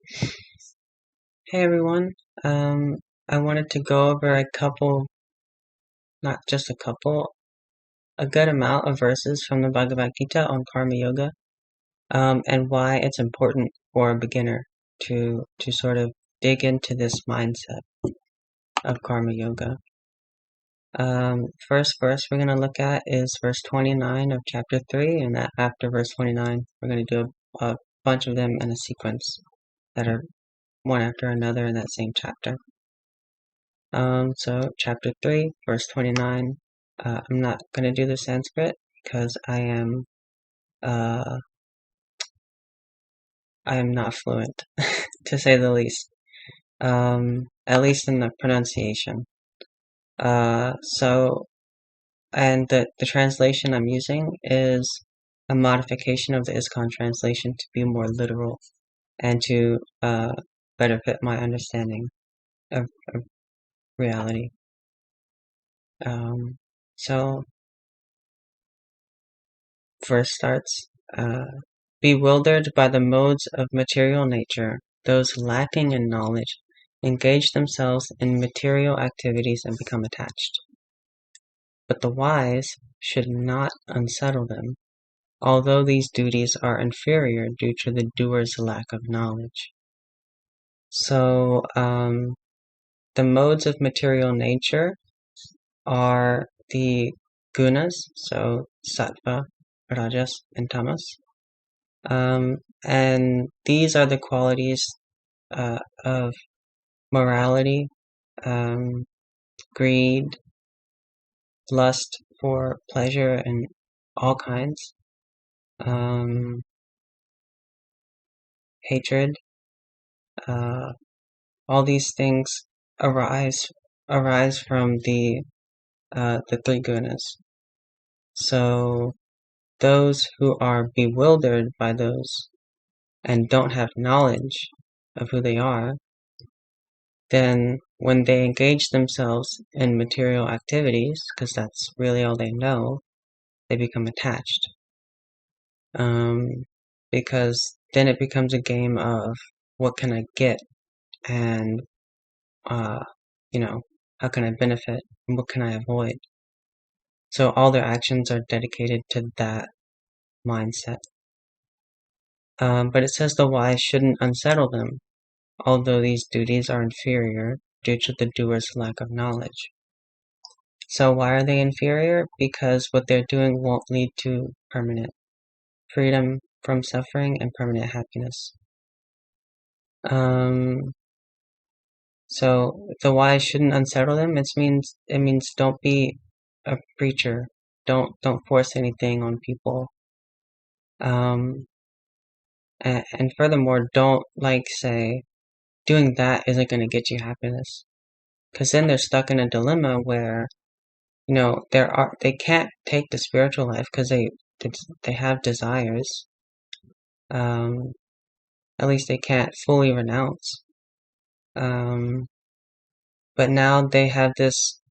Hey everyone. I wanted to go over a couple, not just a couple, a good amount of verses from the Bhagavad-gītā on karma yoga, and why it's important for a beginner to sort of dig into this mindset of karma yoga. First verse we're going to look at is verse 29 of chapter 3, and that after verse 29, we're going to do a bunch of them in a sequence that are one after another in that same chapter. So chapter 3, verse 29. I'm not going to do the Sanskrit because I am not fluent, to say the least. At least in the pronunciation. And the translation I'm using is a modification of the ISKCON translation to be more literal and to better fit my understanding of reality. So verse starts, bewildered by the modes of material nature, those lacking in knowledge engage themselves in material activities and become attached. But the wise should not unsettle them, although these duties are inferior due to the doer's lack of knowledge. So, the modes of material nature are the gunas, so sattva, rajas, and tamas. And these are the qualities of morality, greed, lust for pleasure, and all kinds, hatred. All these things arise from the three gunas. So those who are bewildered by those and don't have knowledge of who they are, then when they engage themselves in material activities, because that's really all they know, they become attached. Because then it becomes a game of what can I get, and how can I benefit, and what can I avoid. So all their actions are dedicated to that mindset. But it says the wise shouldn't unsettle them, although these duties are inferior due to the doer's lack of knowledge. So why are they inferior? Because what they're doing won't lead to permanent freedom from suffering and permanent happiness. So the wise shouldn't unsettle them. It means don't be a preacher. Don't force anything on people. And furthermore, don't say doing that isn't going to get you happiness, because then they're stuck in a dilemma where they can't take the spiritual life because they have desires. At least they can't fully renounce. But now they have this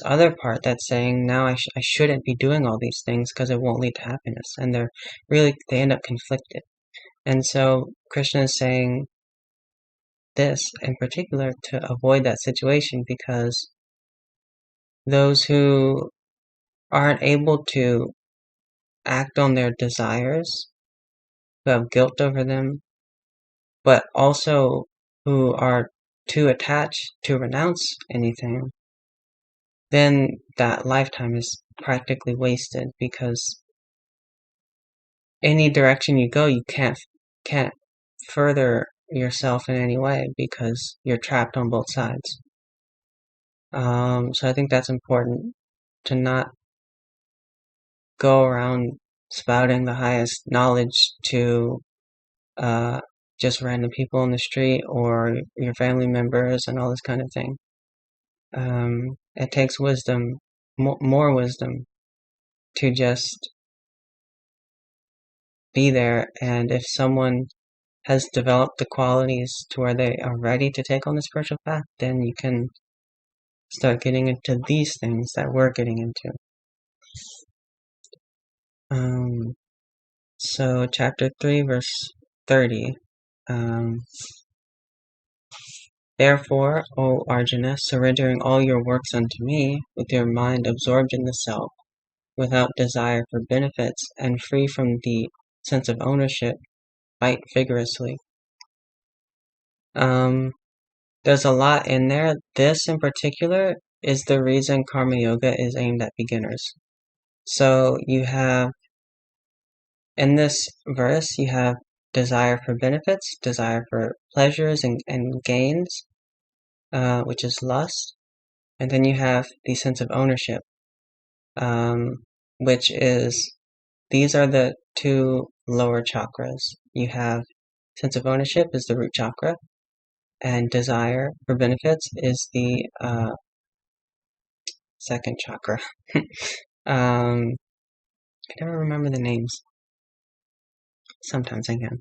other part that's saying, now I shouldn't be doing all these things because it won't lead to happiness, and they end up conflicted. And so Krishna is saying this in particular to avoid that situation, because those who aren't able to act on their desires, who have guilt over them, but also who are too attached to renounce anything, then that lifetime is practically wasted, because any direction you go, you can't further yourself in any way because you're trapped on both sides. So I think that's important, to not go around spouting the highest knowledge to just random people on the street or your family members and all this kind of thing. It takes wisdom, more wisdom, to just be there, and if someone has developed the qualities to where they are ready to take on the spiritual path, then you can start getting into these things that we're getting into. So chapter 3, verse 30. Therefore, O Arjuna, surrendering all your works unto me, with your mind absorbed in the self, without desire for benefits, and free from the sense of ownership, fight vigorously. There's a lot in there. This in particular is the reason Karma Yoga is aimed at beginners. So you have, in this verse, you have desire for benefits, desire for pleasures and gains, which is lust. And then you have the sense of ownership, which is, these are the two lower chakras. You have sense of ownership is the root chakra, and desire for benefits is the second chakra. I never remember the names. Sometimes I can.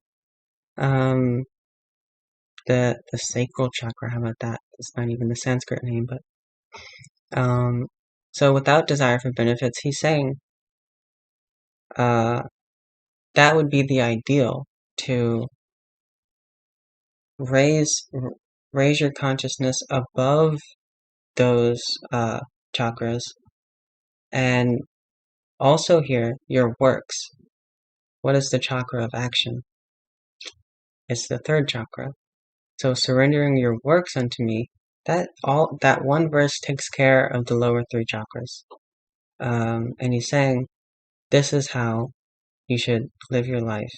The sacral chakra, how about that? It's not even the Sanskrit name, but so without desire for benefits, he's saying that would be the ideal, to raise your consciousness above those chakras, and also here your works. What is the chakra of action? It's the third chakra. So surrendering your works unto me, that one verse takes care of the lower three chakras. And he's saying this is how you should live your life,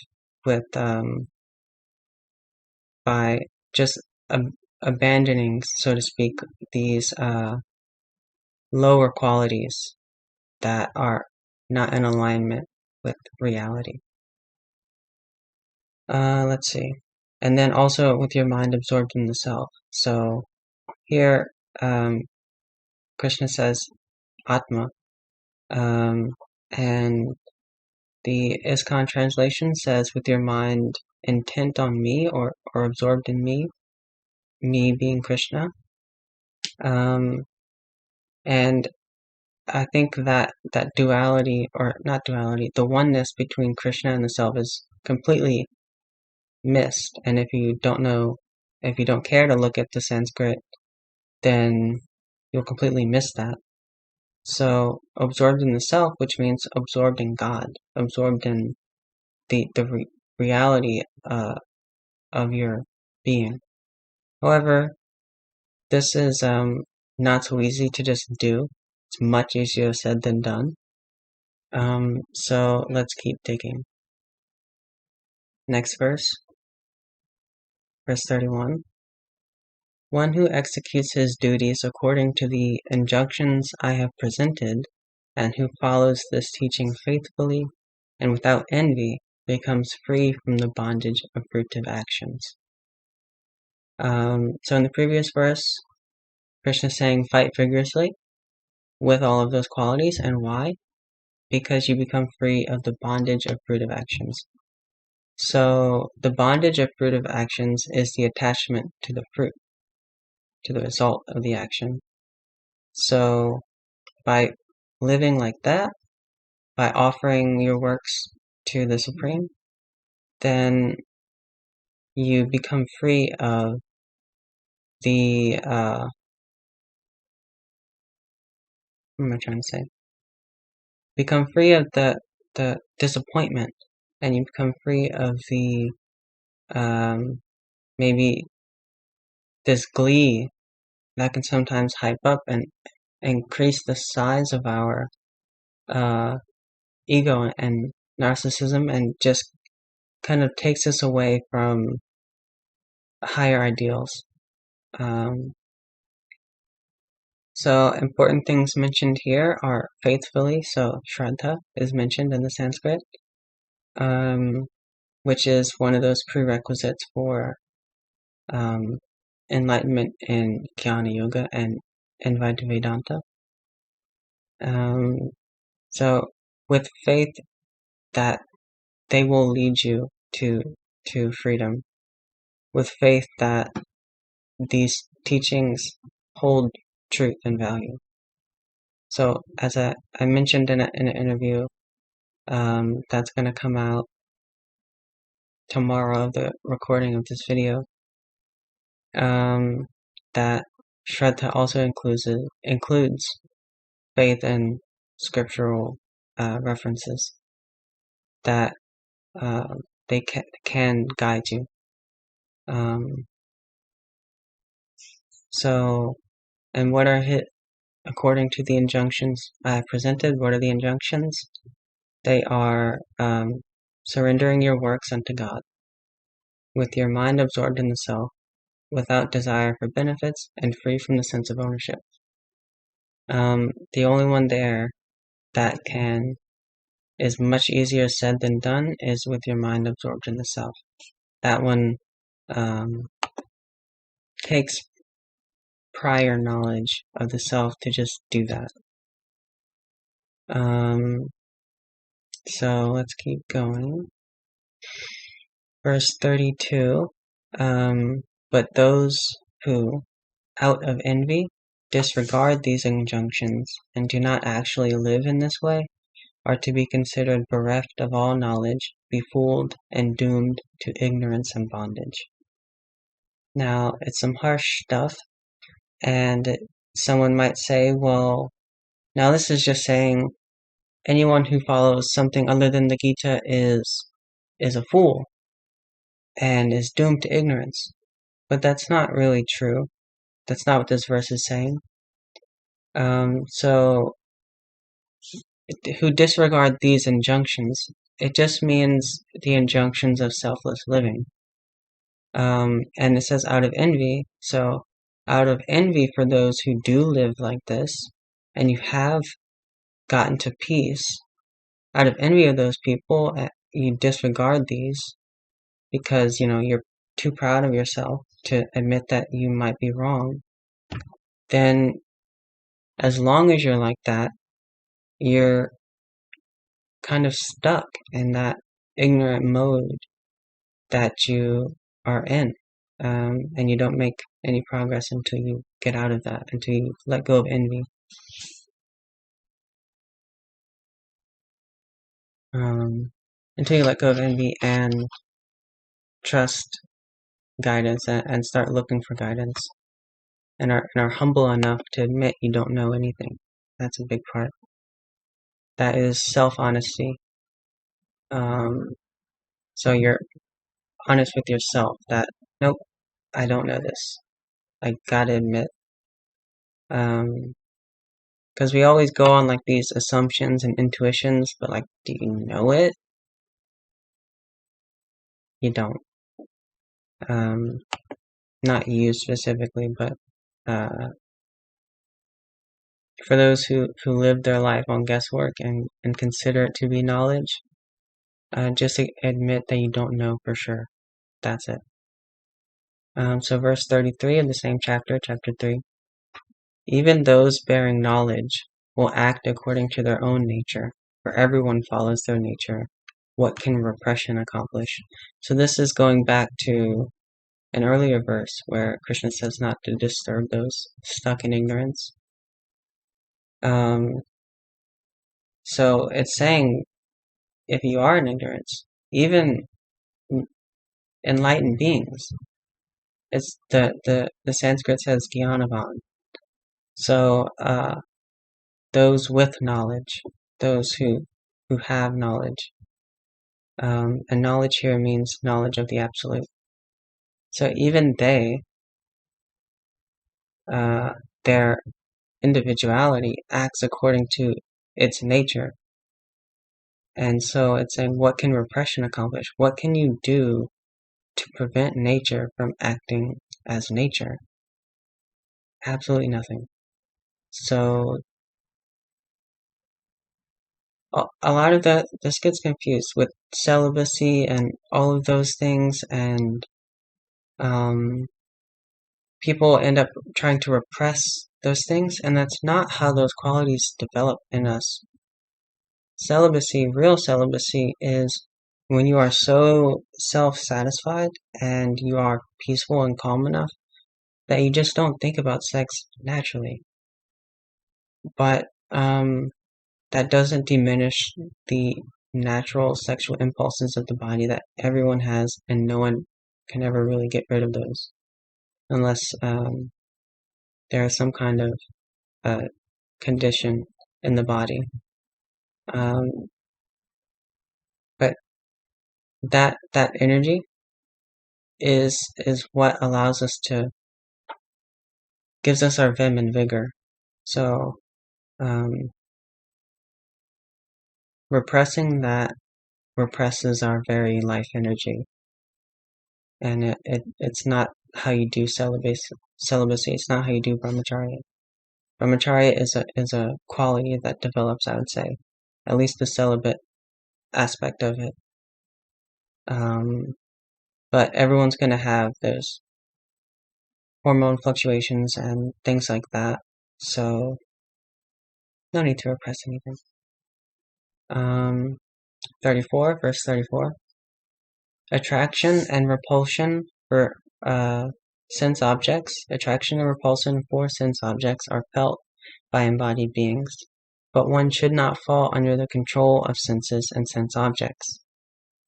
with by just abandoning, so to speak, these lower qualities that are not in alignment with reality. Let's see. And then also with your mind absorbed in the self. So here, Krishna says Atma, and the ISKCON translation says with your mind intent on me, or absorbed in me being Krishna. And I think that duality, or not duality, the oneness between Krishna and the self is completely missed. And if you don't care to look at the Sanskrit, then you'll completely miss that. So absorbed in the self, which means absorbed in God, absorbed in the reality of your being. However, this is not so easy to just do. It's much easier said than done. So let's keep digging. Next verse 31. One who executes his duties according to the injunctions I have presented, and who follows this teaching faithfully and without envy, becomes free from the bondage of fruitive actions. So in the previous verse, Krishna is saying fight vigorously with all of those qualities. And why? Because you become free of the bondage of fruitive actions. So the bondage of fruitive actions is the attachment to the fruit, to the result of the action. So by living like that, by offering your works to the Supreme, then you become free of the, what am I trying to say? Become free of the disappointment, and you become free of the, maybe this glee that can sometimes hype up and increase the size of our ego and narcissism, and just kind of takes us away from higher ideals. So important things mentioned here are faithfully. So Shraddha is mentioned in the Sanskrit, which is one of those prerequisites for enlightenment in Jnana Yoga and Advaita Vedanta. So with faith that they will lead you to freedom, with faith that these teachings hold truth and value. So as I mentioned in an interview that's going to come out tomorrow, the recording of this video, that Shraddha also includes faith and scriptural references that they can guide you. And what are according to the injunctions I have presented? What are the injunctions? They are surrendering your works unto God, with your mind absorbed in the self, without desire for benefits, and free from the sense of ownership. The only one there that is much easier said than done is with your mind absorbed in the self. That one takes prior knowledge of the self to just do that. So let's keep going. Verse 32, but those who, out of envy, disregard these injunctions and do not actually live in this way are to be considered bereft of all knowledge, befooled, and doomed to ignorance and bondage. Now, it's some harsh stuff, and someone might say, well, now this is just saying anyone who follows something other than the Gita is a fool and is doomed to ignorance. But that's not really true. That's not what this verse is saying. So, who disregard these injunctions, it just means the injunctions of selfless living. And it says out of envy, so out of envy for those who do live like this, and you have gotten to peace, out of envy of those people, you disregard these because, you're too proud of yourself to admit that you might be wrong. Then, as long as you're like that, you're kind of stuck in that ignorant mode that you are in. And you don't make any progress until you get out of that, until you let go of envy. Until you let go of envy and trust guidance and start looking for guidance and are humble enough to admit you don't know anything. That's a big part. That is self-honesty. So you're honest with yourself that, nope, I don't know this. I gotta admit. Because we always go on like these assumptions and intuitions, but like, do you know it? You don't. Not you specifically, but for those who live their life on guesswork and consider it to be knowledge, just admit that you don't know for sure. That's it. So verse 33 of the same chapter, chapter 3. Even those bearing knowledge will act according to their own nature, for everyone follows their nature. What can repression accomplish? So this is going back to an earlier verse where Krishna says not to disturb those stuck in ignorance. So it's saying if you are in ignorance, even enlightened beings, it's the Sanskrit says jnanavan. So those with knowledge, those who have knowledge, and knowledge here means knowledge of the absolute. So even their individuality acts according to its nature. And so it's saying, what can repression accomplish? What can you do to prevent nature from acting as nature? Absolutely nothing. So a lot of this gets confused with celibacy and all of those things, and people end up trying to repress those things, and that's not how those qualities develop in us. Celibacy, real celibacy, is when you are so self-satisfied and you are peaceful and calm enough that you just don't think about sex naturally. But that doesn't diminish the natural sexual impulses of the body that everyone has, and no one can ever really get rid of those unless there is some kind of condition in the body. But that energy is what allows us to, gives us our vim and vigor. So repressing that represses our very life energy, and it's not how you do celibacy. It's not how you do brahmacharya. Brahmacharya is a quality that develops, I would say, at least the celibate aspect of it. But everyone's going to have those hormone fluctuations and things like that, so no need to repress anything. 34, verse 34. Attraction and repulsion for sense objects. Attraction and repulsion for sense objects are felt by embodied beings, but one should not fall under the control of senses and sense objects,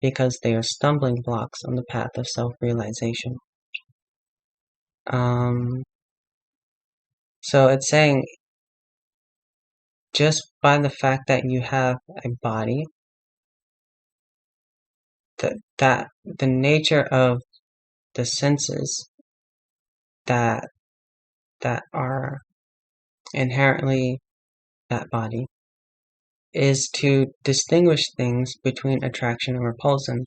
because they are stumbling blocks on the path of self-realization. So it's saying, just by the fact that you have a body, that the nature of the senses that are inherently that body is to distinguish things between attraction and repulsion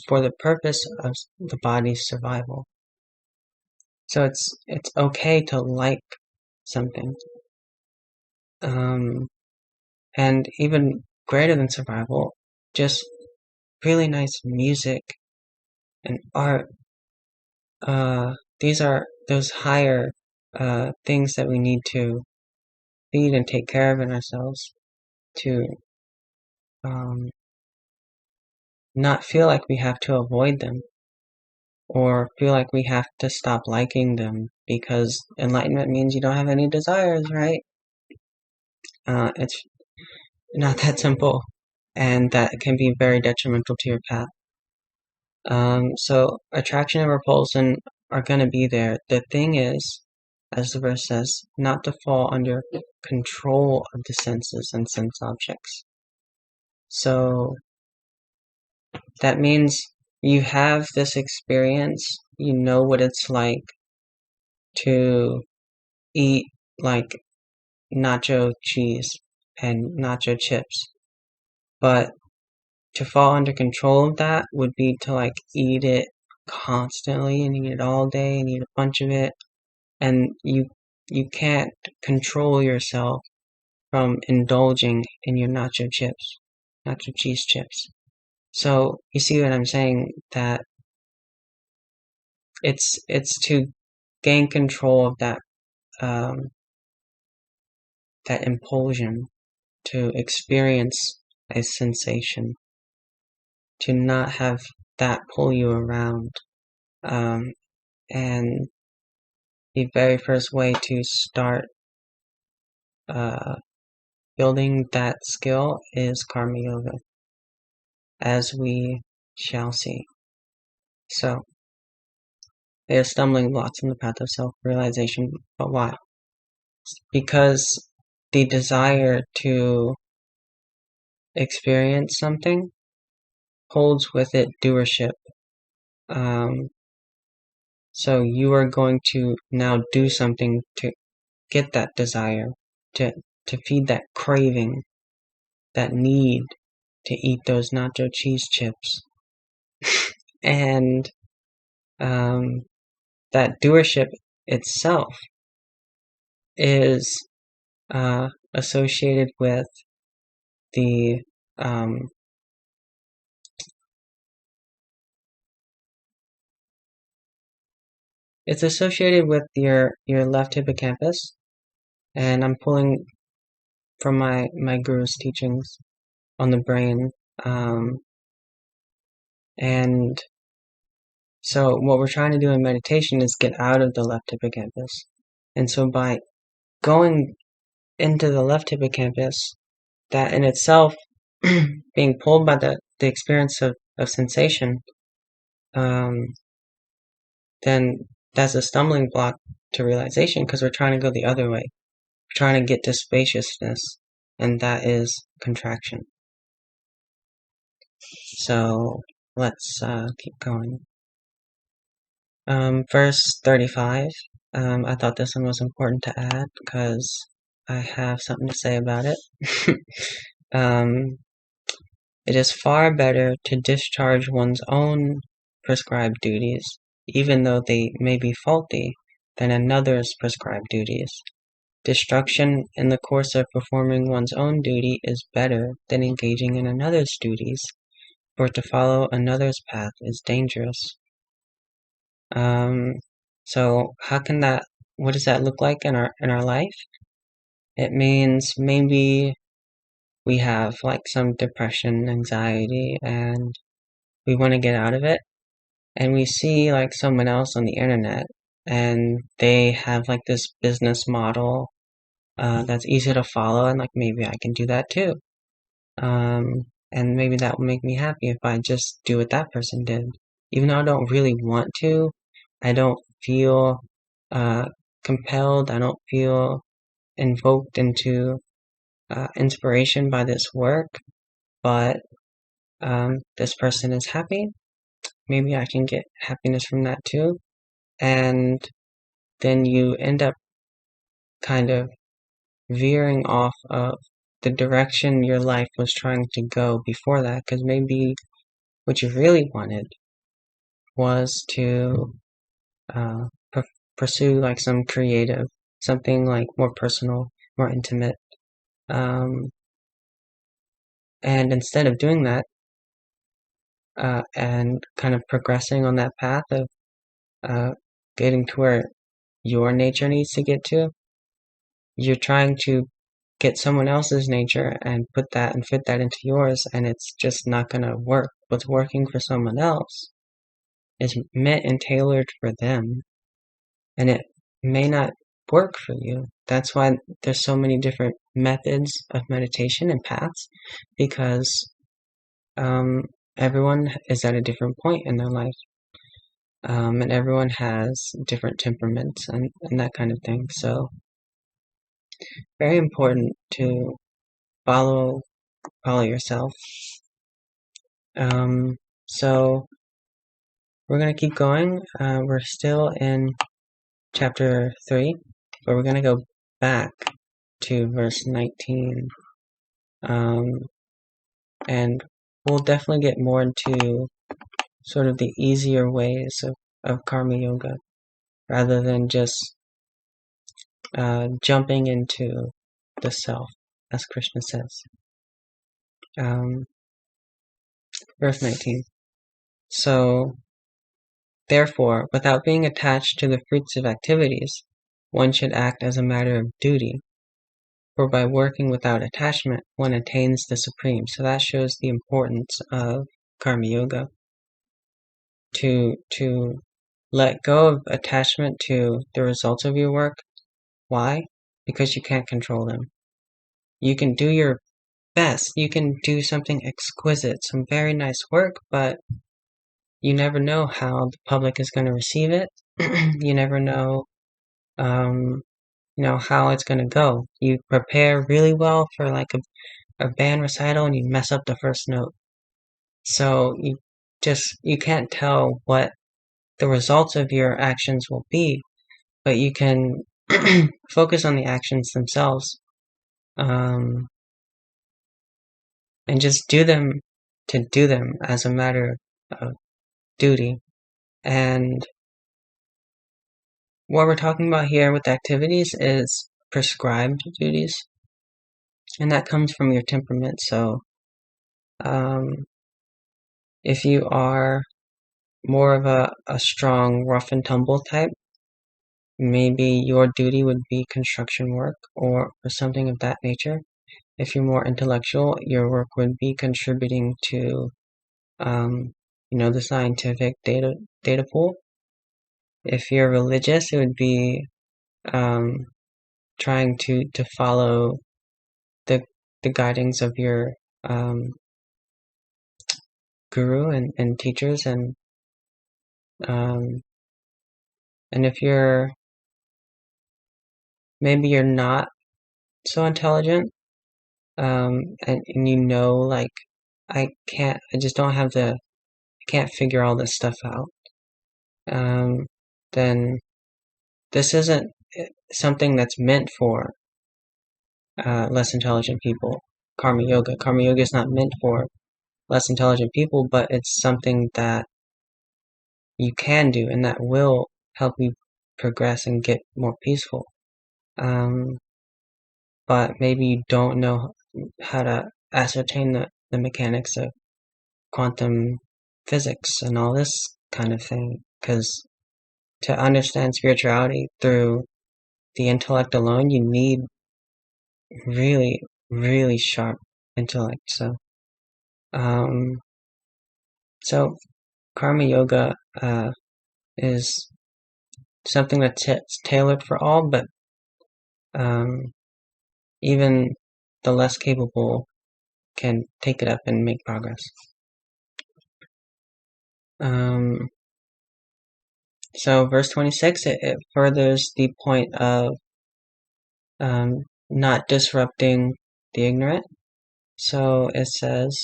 for the purpose of the body's survival. So it's okay to like something, and even greater than survival, just really nice music and art. These are those higher things that we need to feed and take care of in ourselves, to not feel like we have to avoid them or feel like we have to stop liking them, because enlightenment means you don't have any desires, right? It's not that simple, and that can be very detrimental to your path. So attraction and repulsion are going to be there. The thing is, as the verse says, not to fall under control of the senses and sense objects. So that means you have this experience, you know what it's like to eat like nacho cheese and nacho chips, but to fall under control of that would be to like eat it constantly and eat it all day and eat a bunch of it, and you can't control yourself from indulging in your nacho cheese chips. So you see what I'm saying, that it's to gain control of that that impulsion to experience a sensation, to not have that pull you around. And the very first way to start building that skill is karma yoga, as we shall see. So they are stumbling blocks on the path of self-realization. But why? Because the desire to experience something holds with it doership. So you are going to now do something to get that desire, to feed that craving, that need to eat those nacho cheese chips. And that doership itself is associated with the it's associated with your left hippocampus, and I'm pulling from my guru's teachings on the brain, and so what we're trying to do in meditation is get out of the left hippocampus. And so by going into the left hippocampus, that in itself, being pulled by the experience of sensation, then that's a stumbling block to realization because we're trying to go the other way. We're trying to get to spaciousness, and that is contraction. So let's keep going. Verse 35. I thought this one was important to add because I have something to say about it. It is far better to discharge one's own prescribed duties, even though they may be faulty, than another's prescribed duties. Destruction in the course of performing one's own duty is better than engaging in another's duties, for to follow another's path is dangerous. So what does that look like in our life? It means maybe we have like some depression, anxiety, and we want to get out of it. And we see like someone else on the internet and they have like this business model that's easy to follow, and like maybe I can do that too. And maybe that will make me happy if I just do what that person did. Even though I don't really want to, I don't feel compelled, I don't feel invoked into inspiration by this work, but this person is happy. Maybe I can get happiness from that too. And then you end up kind of veering off of the direction your life was trying to go before that, because maybe what you really wanted was to pursue like some creative, something like more personal, more intimate. And instead of doing that, and kind of progressing on that path of getting to where your nature needs to get to, you're trying to get someone else's nature and put that and fit that into yours, and it's just not going to work. What's working for someone else is meant and tailored for them, and it may not work for you. That's why there's so many different methods of meditation and paths, because everyone is at a different point in their life, and everyone has different temperaments and that kind of thing. So very important to follow yourself. So we're going to keep going. We're still in chapter 3, but we're going to go back to verse 19. And we'll definitely get more into sort of the easier ways of karma yoga, rather than just jumping into the self, as Krishna says. Verse 19. So, therefore, without being attached to the fruits of activities, one should act as a matter of duty, for by working without attachment, one attains the supreme. So that shows the importance of karma yoga. To let go of attachment to the results of your work. Why? Because you can't control them. You can do your best. You can do something exquisite, some very nice work, but you never know how the public is going to receive it. You never know, how it's going to go. You prepare really well for like a band recital and you mess up the first note. So you can't tell what the results of your actions will be, but you can focus on the actions themselves, and just do them to do them as a matter of duty. And what we're talking about here with activities is prescribed duties, and that comes from your temperament. So if you are more of a strong rough and tumble type, maybe your duty would be construction work or something of that nature. If you're more intellectual, your work would be contributing to, the scientific data pool. If you're religious, it would be trying to follow the guidings of your guru and teachers, and if you're maybe you're not so intelligent, and you know, like, I just don't have I can't figure all this stuff out, then this isn't something that's meant for less intelligent people. Karma yoga. Karma yoga is not meant for less intelligent people, but it's something that you can do and that will help you progress and get more peaceful. But maybe you don't know how to ascertain the mechanics of quantum physics and all this kind of thing. Because to understand spirituality through the intellect alone, you need really, really sharp intellect. So karma yoga is something that's tailored for all, but even the less capable can take it up and make progress. So verse 26, it furthers the point of not disrupting the ignorant. So it says,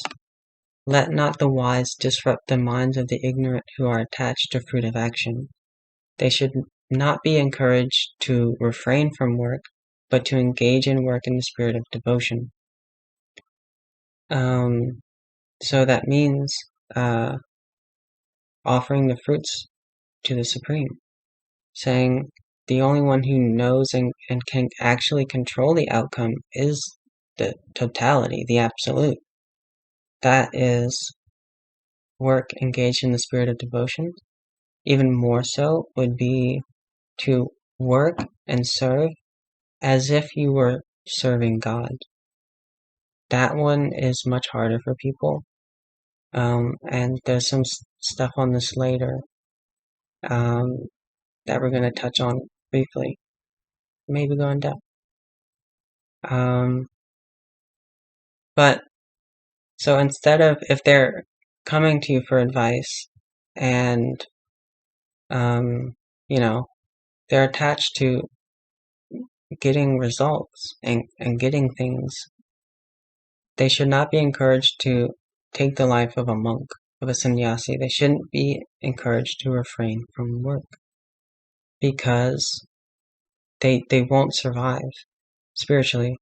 "Let not the wise disrupt the minds of the ignorant who are attached to fruit of action. They should not be encouraged to refrain from work, but to engage in work in the spirit of devotion." So that means offering the fruits to the Supreme, saying the only one who knows and can actually control the outcome is the totality, the absolute. That is work engaged in the spirit of devotion. Even more so would be to work and serve as if you were serving God. That one is much harder for people. And there's some stuff on this later that we're going to touch on briefly. Maybe go in depth. But so instead of, if they're coming to you for advice and, they're attached to getting results and getting things, they should not be encouraged to take the life of a monk, of a sannyasi. They shouldn't be encouraged to refrain from work because they won't survive spiritually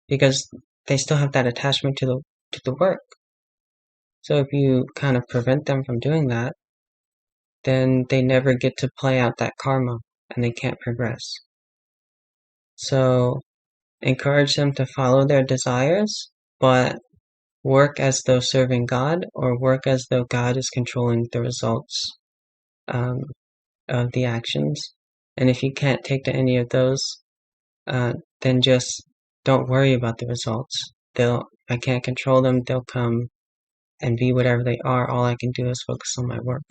because they still have that attachment to the work. So if you kind of prevent them from doing that, then they never get to play out that karma and they can't progress. So encourage them to follow their desires, but work as though serving God, or work as though God is controlling the results of the actions. And if you can't take to any of those, then just don't worry about the results. I can't control them. They'll come and be whatever they are. All I can do is focus on my work.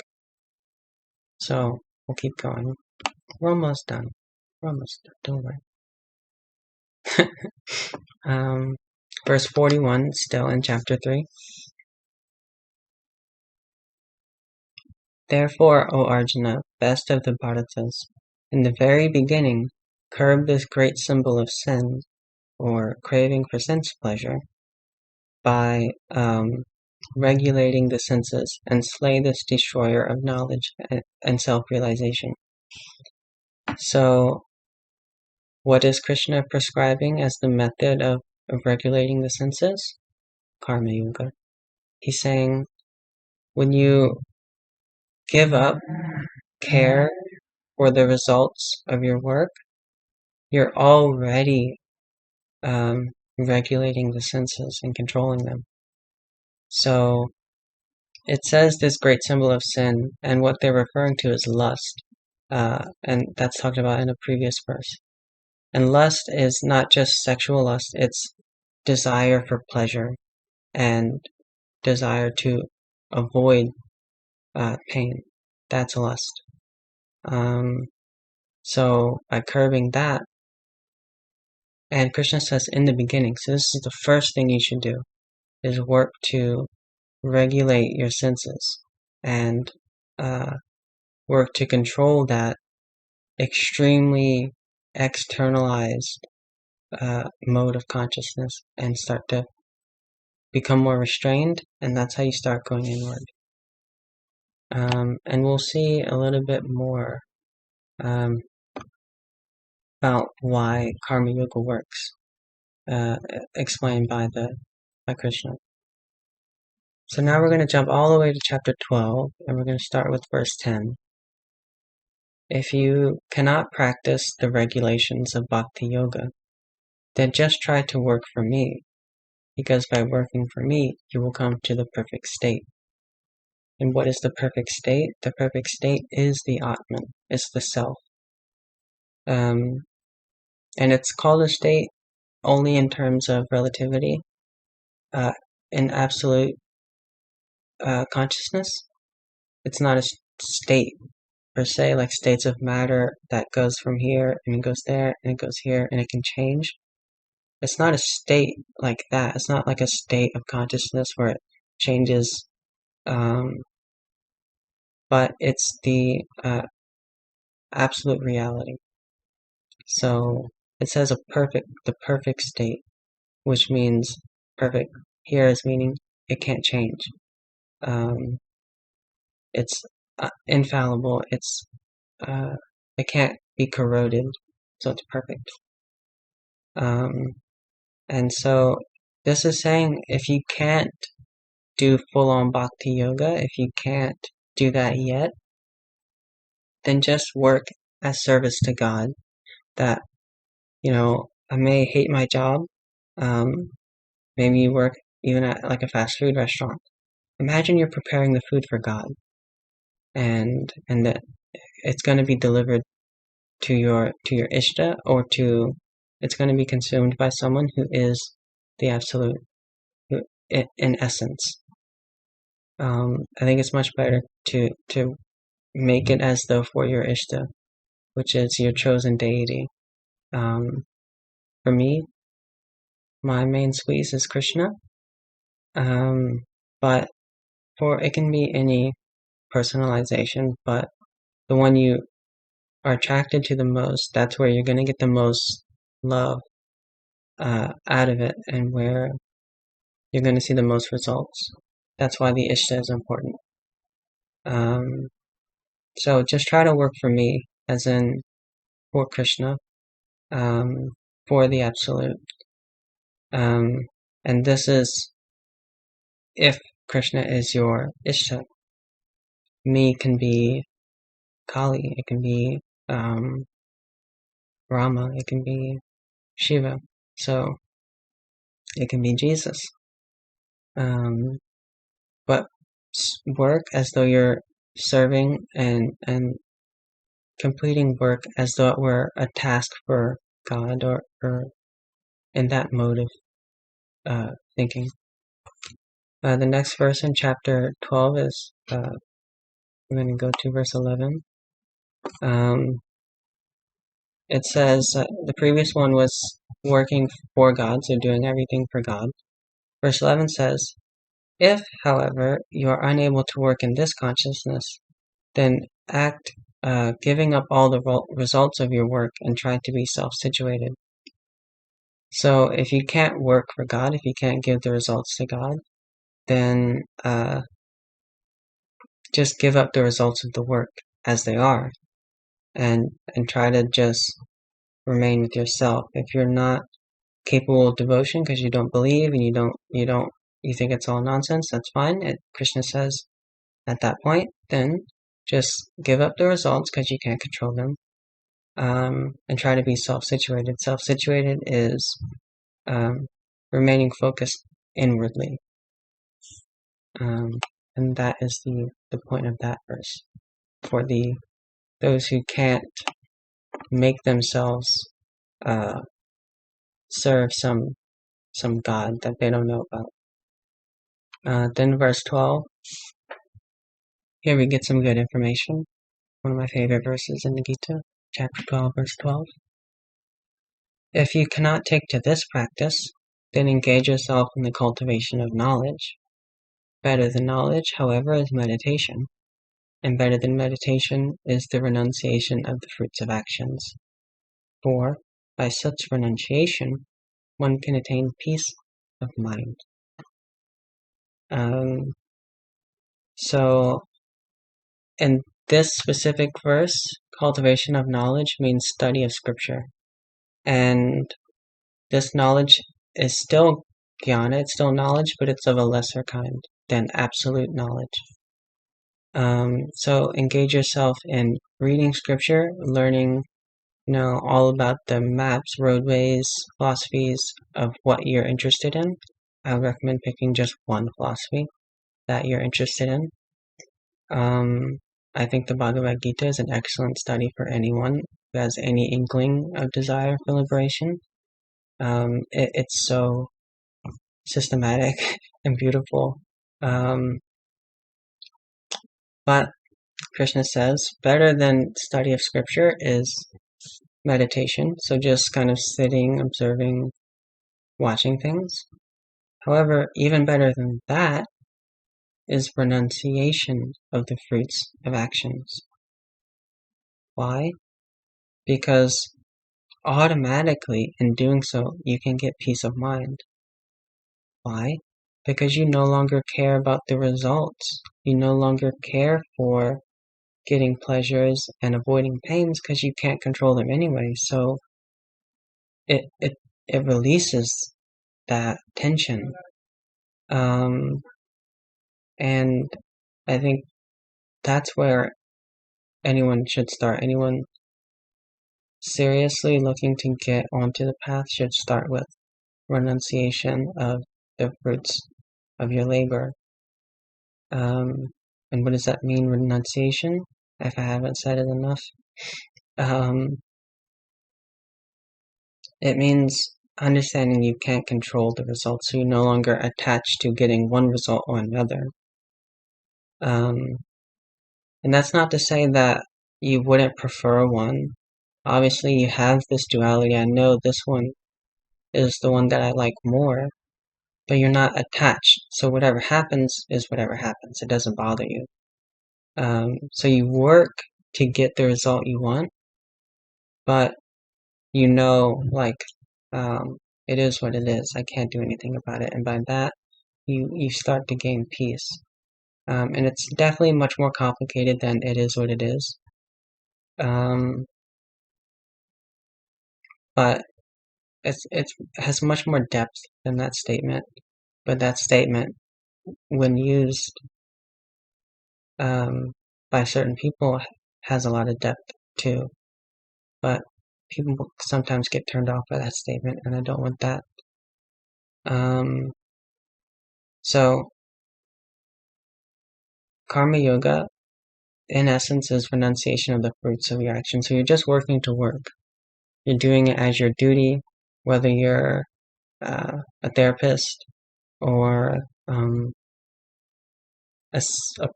So we'll keep going. We're almost done. Don't worry. Verse 41, still in chapter 3. Therefore, O Arjuna, best of the Bharatas, in the very beginning, curb this great symbol of sin, or craving for sense pleasure, by regulating the senses, and slay this destroyer of knowledge and self-realization. So, what is Krishna prescribing as the method of regulating the senses? Karma yoga. He's saying, when you give up care for the results of your work, you're already regulating the senses and controlling them. So it says this great symbol of sin, and what they're referring to is lust, and that's talked about in a previous verse. And lust is not just sexual lust, it's desire for pleasure and desire to avoid pain. That's lust. So by curbing that, and Krishna says in the beginning, so this is the first thing you should do, is work to regulate your senses and work to control that extremely externalized mode of consciousness and start to become more restrained, and that's how you start going inward. And we'll see a little bit more about why Karma Yoga works, explained by Krishna. So now we're going to jump all the way to chapter 12, and we're going to start with verse 10. If you cannot practice the regulations of Bhakti Yoga, then just try to work for me, because by working for me, you will come to the perfect state. And what is the perfect state? The perfect state is the Atman, it's the self. And it's called a state only in terms of relativity. In absolute consciousness, it's not a state per se, like states of matter that goes from here and it goes there and it goes here and it can change. It's not a state like that. It's not like a state of consciousness where it changes, but it's the absolute reality. So it says the perfect state, which means perfect here is meaning it can't change. It's infallible. It can't be corroded, so it's perfect. And so this is saying if you can't do full-on bhakti yoga, if you can't do that yet, then just work as service to God. That, I may hate my job. Maybe you work even at like a fast food restaurant. Imagine you're preparing the food for God, and that it's going to be delivered to your ishta, or it's going to be consumed by someone who is the absolute, in essence. I think it's much better to make it as though for your ishta, which is your chosen deity. For me, my main squeeze is Krishna, but it can be any personalization, but the one you are attracted to the most, that's where you're going to get the most love out of it, and where you're going to see the most results. That's why the ishta is important. So just try to work for me, as in for Krishna, for the absolute. And this is if Krishna is your ishta. Me can be Kali, it can be Rama, it can be Shiva, so it can be Jesus. But work as though you're serving and completing work as though it were a task for God, or in that mode of thinking. The next verse in chapter 12 is, we're going to go to verse 11. It says, the previous one was working for God, so doing everything for God. Verse 11 says, if, however, you are unable to work in this consciousness, then act giving up all the results of your work and try to be self-situated. So if you can't work for God, if you can't give the results to God, then just give up the results of the work as they are, and try to just remain with yourself. If you're not capable of devotion because you don't believe and you think it's all nonsense, that's fine. Krishna says at that point, then just give up the results because you can't control them, and try to be self-situated. Self-situated is remaining focused inwardly. And that is the point of that verse. For those who can't make themselves serve some God that they don't know about. Then verse 12. Here we get some good information. One of my favorite verses in the Gita, chapter 12, verse 12. If you cannot take to this practice, then engage yourself in the cultivation of knowledge. Better than knowledge, however, is meditation, and better than meditation is the renunciation of the fruits of actions. For by such renunciation, one can attain peace of mind. So, in this specific verse, cultivation of knowledge means study of scripture. And this knowledge is still jnana, it's still knowledge, but it's of a lesser kind than absolute knowledge. So engage yourself in reading scripture, learning, all about the maps, roadways, philosophies of what you're interested in. I would recommend picking just one philosophy that you're interested in. I think the Bhagavad-gītā is an excellent study for anyone who has any inkling of desire for liberation. It's so systematic and beautiful. But Krishna says, better than study of scripture is meditation. So just kind of sitting, observing, watching things. However, even better than that is renunciation of the fruits of actions. Why? Because automatically in doing so, you can get peace of mind. Why? Because you no longer care about the results. You no longer care for getting pleasures and avoiding pains because you can't control them anyway. So it releases that tension. And I think that's where anyone should start. Anyone seriously looking to get onto the path should start with renunciation of the fruits of your labor. And what does that mean, renunciation? If I haven't said it enough. It means understanding you can't control the results, so you're no longer attached to getting one result or another. And that's not to say that you wouldn't prefer one. Obviously, you have this duality. I know this one is the one that I like more, but you're not attached. So whatever happens is whatever happens. It doesn't bother you. So you work to get the result you want, but it is what it is. I can't do anything about it. And by that, you start to gain peace. And it's definitely much more complicated than it is what it is. But it has much more depth than that statement. But that statement, when used by certain people, has a lot of depth too. But people sometimes get turned off by that statement, and I don't want that. So karma yoga, in essence, is renunciation of the fruits of your action. So you're just working to work. You're doing it as your duty, whether you're a therapist or a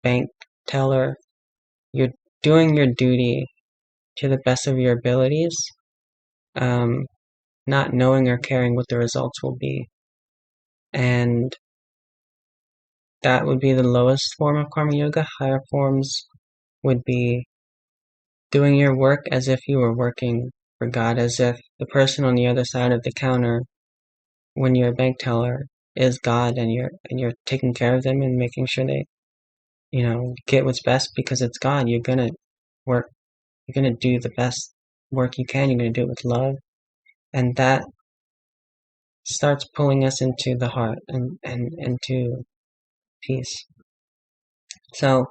bank teller. You're doing your duty to the best of your abilities, not knowing or caring what the results will be. And that would be the lowest form of karma yoga. Higher forms would be doing your work as if you were working for God, as if the person on the other side of the counter, when you're a bank teller, is God, and you're taking care of them and making sure they, get what's best because it's God. You're gonna work. You're gonna do the best work you can. You're gonna do it with love, and that starts pulling us into the heart and into peace. So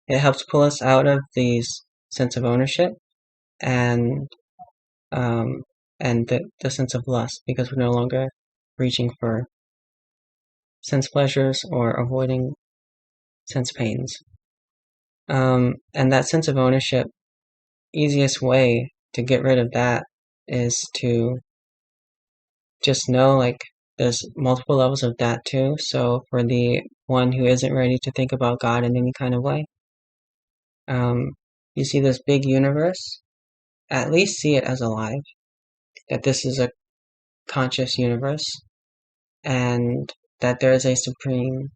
it helps pull us out of these sense of ownership and the sense of lust, because we're no longer reaching for sense pleasures or avoiding sense pains. And that sense of ownership, easiest way to get rid of that is to just know, there's multiple levels of that too. So for the one who isn't ready to think about God in any kind of way, you see this big universe, at least see it as alive, that this is a conscious universe, and that there is a supreme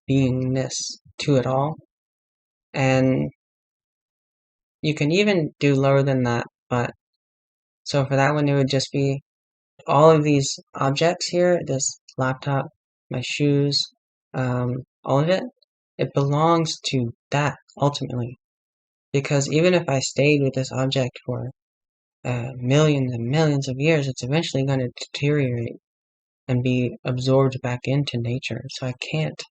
beingness to it all. And you can even do lower than that But so for that one, it would just be all of these objects here, this laptop, my shoes, all of it, it belongs to that ultimately. Because even if I stayed with this object for millions and millions of years, it's eventually going to deteriorate and be absorbed back into nature. So I can't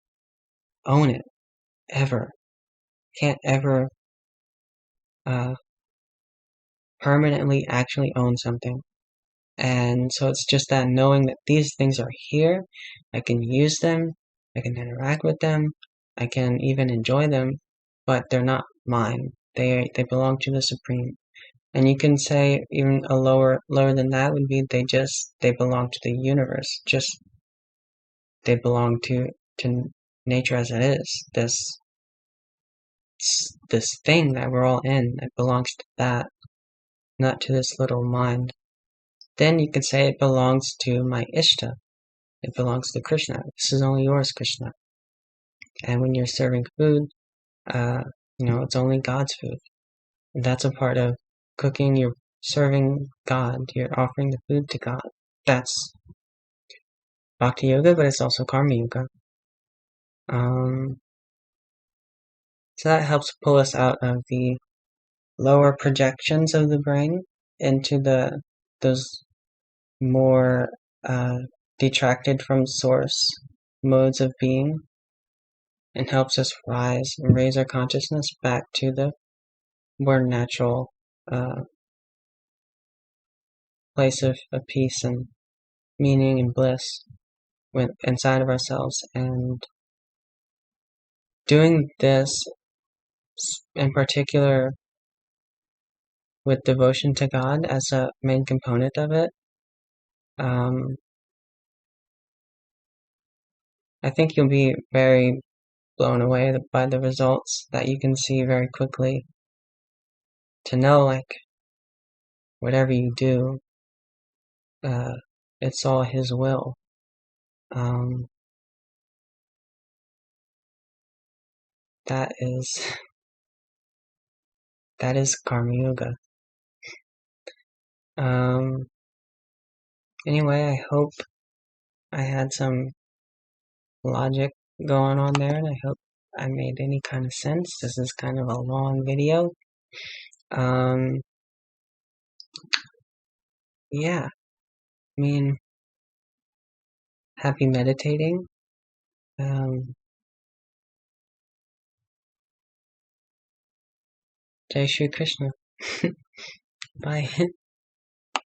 own it ever. Can't ever permanently actually own something. And so it's just that knowing that these things are here, I can use them, I can interact with them, I can even enjoy them, but they're not mine. They belong to the Supreme. And you can say even a lower than that would be they belong to the universe. Just they belong to nature as it is. This thing that we're all in, it belongs to that, not to this little mind. Then you can say it belongs to my Ishta. It belongs to Krishna. This is only yours, Krishna. And when you're serving food, it's only God's food. And that's a part of cooking. You're serving God. You're offering the food to God. That's Bhakti Yoga, but it's also Karma Yoga. So that helps pull us out of the lower projections of the brain into those more detracted from source modes of being, and helps us rise and raise our consciousness back to the more natural place of peace and meaning and bliss inside of ourselves. And doing this in particular with devotion to God as a main component of it, I think you'll be very blown away by the results that you can see very quickly. To know, like, whatever you do, it's all His will. That is Karma Yoga. Anyway, I hope I had some logic going on there, and I hope I made any kind of sense. This is kind of a long video. Yeah, I mean, happy meditating. Jai Shri Krishna. Bye.